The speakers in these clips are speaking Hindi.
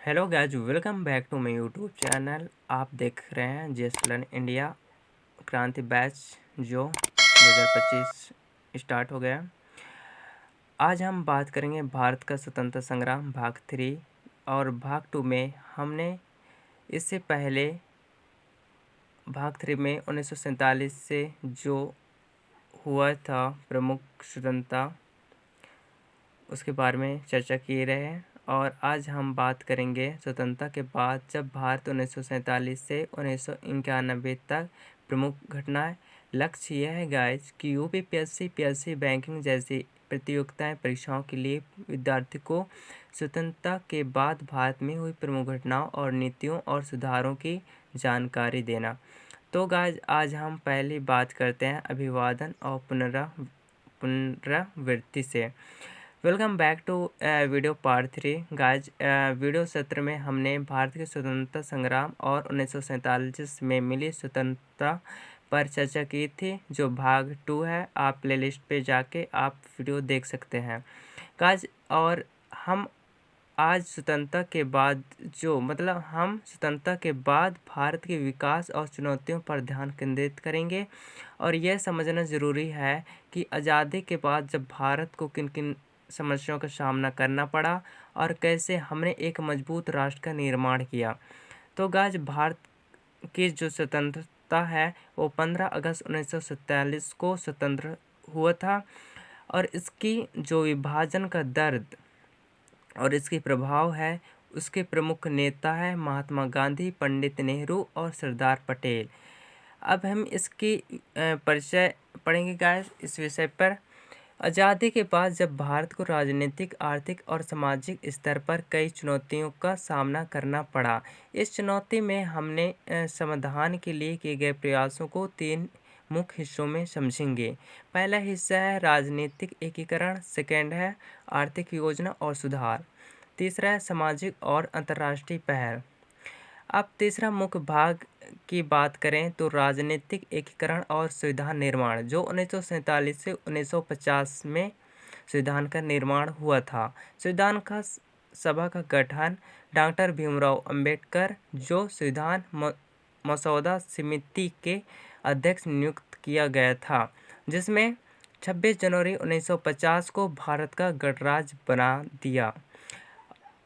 Hello guys, welcome back to my YouTube channel. आप देख रहे हैं JS learn India Kranti batch जो 2025 स्टार्ट हो गया। आज हम बात करेंगे भारत का स्वतंत्रता संग्राम भाग 3 और भाग 2 में हमने इससे पहले भाग 3 में 1947 से जो हुआ था प्रमुख स्वतंत्रता उसके बारे में चर्चा किए रहे हैं। और आज हम बात करेंगे स्वतंत्रता के बाद जब भारत 1947 से 1991 तक प्रमुख घटनाएं। लक्ष्य यह है गाइज कि यूपीपीएससी, पीएससी, बैंकिंग जैसी प्रतियोगिताएं परीक्षाओं के लिए विद्यार्थी को स्वतंत्रता के बाद भारत में हुई प्रमुख घटनाओं और नीतियों और सुधारों की जानकारी देना। तो गाइज आज हम पहली बात करते हैं अभिवादन और पुनरावृत्ति से। Welcome back to video part 3 guys. Video सत्र में हमने भारत के स्वतंत्रता संग्राम और 1947 में मिली स्वतंत्रता पर चर्चा की थी, जो भाग 2 है। आप प्लेलिस्ट पे जाके आप वीडियो देख सकते हैं गाइज। और हम आज स्वतंत्रता के बाद हम स्वतंत्रता के बाद भारत के विकास और चुनौतियों पर ध्यान केंद्रित करेंगे। और यह समझना ज़रूरी है कि आज़ादी के बाद जब भारत को किन किन समस्याओं का सामना करना पड़ा और कैसे हमने एक मजबूत राष्ट्र का निर्माण किया। तो गाइज, भारत की जो स्वतंत्रता है वो 15 अगस्त 1947 को स्वतंत्र हुआ था। और इसकी जो विभाजन का दर्द और इसके प्रभाव है, उसके प्रमुख नेता है महात्मा गांधी, पंडित नेहरू और सरदार पटेल। अब हम इसकी परिचय पढ़ेंगे गाइस इस विषय पर। आज़ादी के बाद जब भारत को राजनीतिक, आर्थिक और सामाजिक स्तर पर कई चुनौतियों का सामना करना पड़ा। इस चुनौती में हमने समाधान के लिए किए गए प्रयासों को 3 मुख्य हिस्सों में समझेंगे। पहला हिस्सा है राजनीतिक एकीकरण, सेकेंड है आर्थिक योजना और सुधार, तीसरा है सामाजिक और अंतर्राष्ट्रीय पहल। अब तीसरा मुख्य भाग की बात करें तो राजनीतिक एकीकरण और संविधान निर्माण, जो 1947 से 1950 में संविधान का निर्माण हुआ था। संविधान का सभा का गठन डॉक्टर भीमराव अंबेडकर, जो संविधान मसौदा समिति के अध्यक्ष नियुक्त किया गया था, जिसमें 26 जनवरी 1950 को भारत का गणराज्य बना दिया।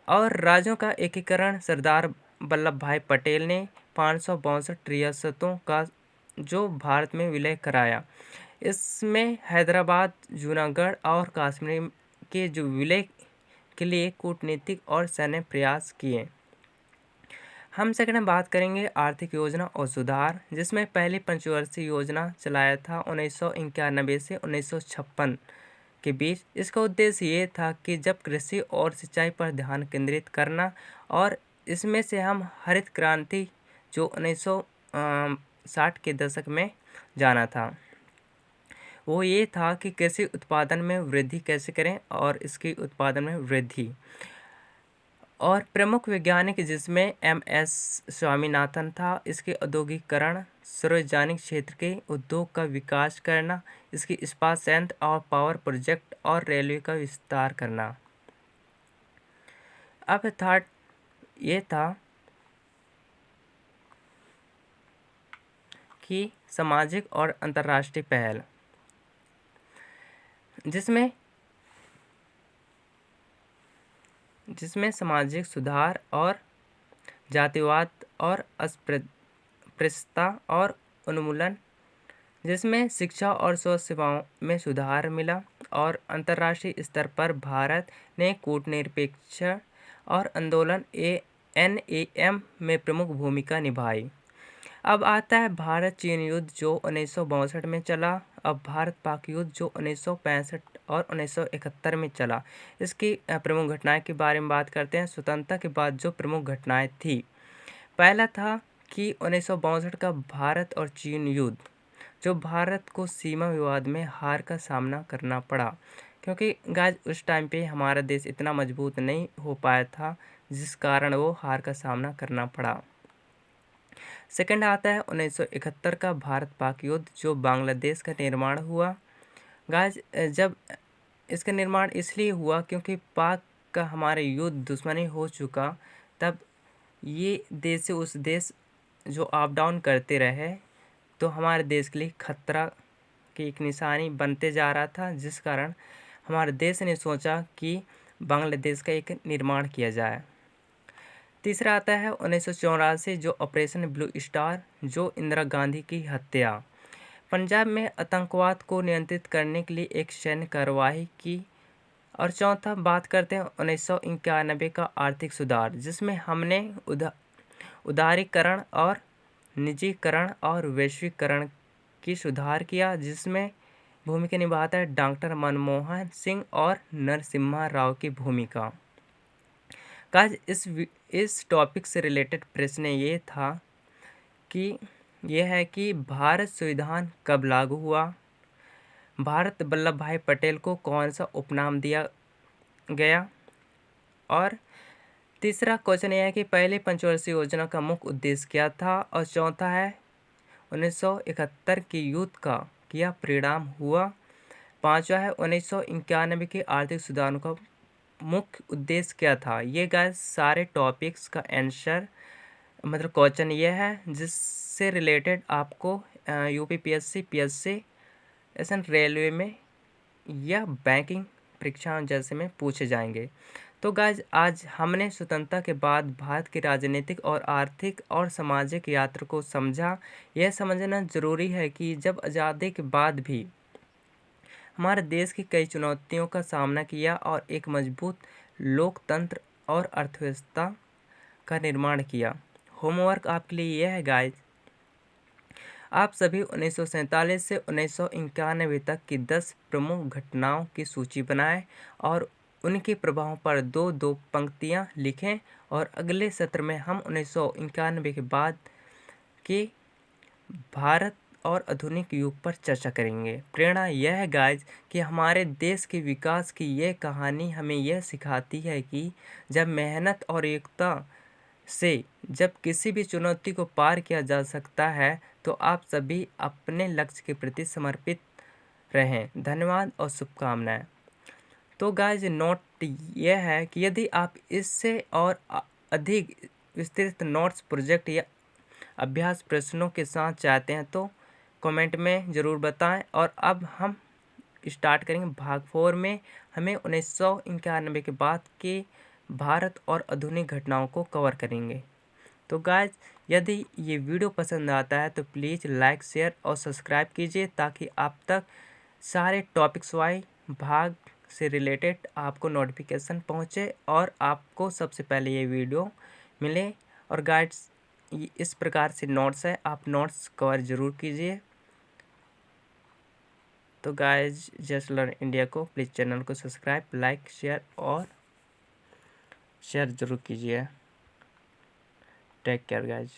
और राज्यों का एकीकरण सरदार वल्लभ भाई पटेल ने 562 रियासतों का जो भारत में विलय कराया। इसमें हैदराबाद, जूनागढ़ और कश्मीर के जो विलय के लिए कूटनीतिक और सैन्य प्रयास किए। हम सेकंड में बात करेंगे आर्थिक योजना और सुधार, जिसमें पहली पंचवर्षीय योजना चलाया था 1991 से 1956 के बीच। इसका उद्देश्य ये था कि जब कृषि और सिंचाई पर ध्यान केंद्रित करना, और इसमें से हम हरित क्रांति जो 1960 के दशक में जाना था, वो ये था कि कृषि उत्पादन में वृद्धि कैसे करें और इसकी उत्पादन में वृद्धि। और प्रमुख वैज्ञानिक जिसमें MS स्वामीनाथन था, इसके औद्योगिकरण, सार्वजनिक क्षेत्र के उद्योग का विकास करना, इसकी इस्पात संयंत्र और पावर प्रोजेक्ट और रेलवे का विस्तार करना। अब थर्ड ये था कि सामाजिक और अंतर्राष्ट्रीय पहल, जिसमें सामाजिक सुधार और जातिवाद और अस्पृश्यता और उन्मूलन, जिसमें शिक्षा और स्वास्थ्य सेवाओं में सुधार मिला। और अंतर्राष्ट्रीय स्तर पर भारत ने कूटनिरपेक्ष और आंदोलन NAM में प्रमुख भूमिका निभाई। अब आता है भारत चीन युद्ध जो 1962 में चला। अब भारत पाक युद्ध जो 1965 और 1971 में चला। इसकी प्रमुख घटनाएं के बारे में बात करते हैं। स्वतंत्रता के बाद जो प्रमुख घटनाएं थी, पहला था कि 1962 का भारत और चीन युद्ध, जो भारत को सीमा विवाद में हार का सामना करना पड़ा, क्योंकि गाइस उस टाइम पे हमारा देश इतना मजबूत नहीं हो पाया था, जिस कारण वो हार का सामना करना पड़ा। सेकंड आता है 1971 का भारत पाक युद्ध, जो बांग्लादेश का निर्माण हुआ। गाइस जब इसका निर्माण इसलिए हुआ क्योंकि पाक का हमारे युद्ध दुश्मनी हो चुका, तब ये देश से उस देश जो अप डाउन करते रहे तो हमारे देश के लिए खतरा की एक निशानी बनते जा रहा था, जिस कारण हमारे देश ने सोचा कि बांग्लादेश का एक निर्माण किया जाए। तीसरा आता है 1984 जो ऑपरेशन ब्लू स्टार, जो इंदिरा गांधी की हत्या। पंजाब में आतंकवाद को नियंत्रित करने के लिए एक सैन्य कार्रवाई की। और चौथा बात करते हैं 1991 का आर्थिक सुधार, जिसमें हमने उदारीकरण और निजीकरण और वैश्वीकरण की सुधार किया, जिसमें भूमिका निभाता है डॉक्टर मनमोहन सिंह और नरसिम्हा राव की भूमिका। गाइस इस टॉपिक से रिलेटेड प्रश्न ये था कि यह है कि भारत संविधान कब लागू हुआ, भारत वल्लभ भाई पटेल को कौन सा उपनाम दिया गया, और तीसरा क्वेश्चन यह है कि पहले पंचवर्षीय योजना का मुख्य उद्देश्य क्या था, और चौथा है 1971 के युद्ध का क्या परिणाम हुआ, पांचवा है 1991 के आर्थिक सुधारों का मुख्य उद्देश्य क्या था। ये गाइस सारे टॉपिक्स का आंसर मतलब क्वेश्चन ये है जिससे रिलेटेड आपको यूपीपीएससी, पीएससी, एसएन रेलवे में या बैंकिंग परीक्षाओं जैसे में पूछे जाएंगे। तो गाइस आज हमने स्वतंत्रता के बाद भारत की राजनीतिक और आर्थिक और सामाजिक यात्रा को समझा। यह समझना जरूरी है कि जब आज़ादी के बाद भी हमारे देश की कई चुनौतियों का सामना किया और एक मजबूत लोकतंत्र और अर्थव्यवस्था का निर्माण किया। होमवर्क आपके लिए यह है गाइस, आप सभी 1947 से 1991 तक की 10 प्रमुख घटनाओं की सूची बनाएं और उनके प्रभावों पर 2-2 पंक्तियां लिखें, और अगले सत्र में हम 1991 के बाद के भारत और आधुनिक युग पर चर्चा करेंगे। प्रेरणा यह है गाइस कि हमारे देश के विकास की यह कहानी हमें यह सिखाती है कि जब मेहनत और एकता से जब किसी भी चुनौती को पार किया जा सकता है, तो आप सभी अपने लक्ष्य के प्रति समर्पित रहें। धन्यवाद और शुभकामनाएं। तो गाइस नोट यह है कि यदि आप इससे और अधिक विस्तृत नोट्स, प्रोजेक्ट या अभ्यास प्रश्नों के साथ चाहते हैं तो कमेंट में ज़रूर बताएं। और अब हम स्टार्ट करेंगे भाग 4 में। हमें 1991 के बाद के भारत और आधुनिक घटनाओं को कवर करेंगे। तो गाइस यदि ये वीडियो पसंद आता है तो प्लीज़ लाइक, शेयर और सब्सक्राइब कीजिए, ताकि आप तक सारे टॉपिक्स वाइज भाग से रिलेटेड आपको नोटिफिकेशन पहुँचे और आपको सबसे पहले ये वीडियो मिले। और गाइड्स इस प्रकार से नोट्स है, आप नोट्स कवर ज़रूर कीजिए। तो गाइस जस्ट लर्न इंडिया को प्लीज़ चैनल को सब्सक्राइब, लाइक, शेयर और शेयर ज़रूर कीजिए। Take care guys.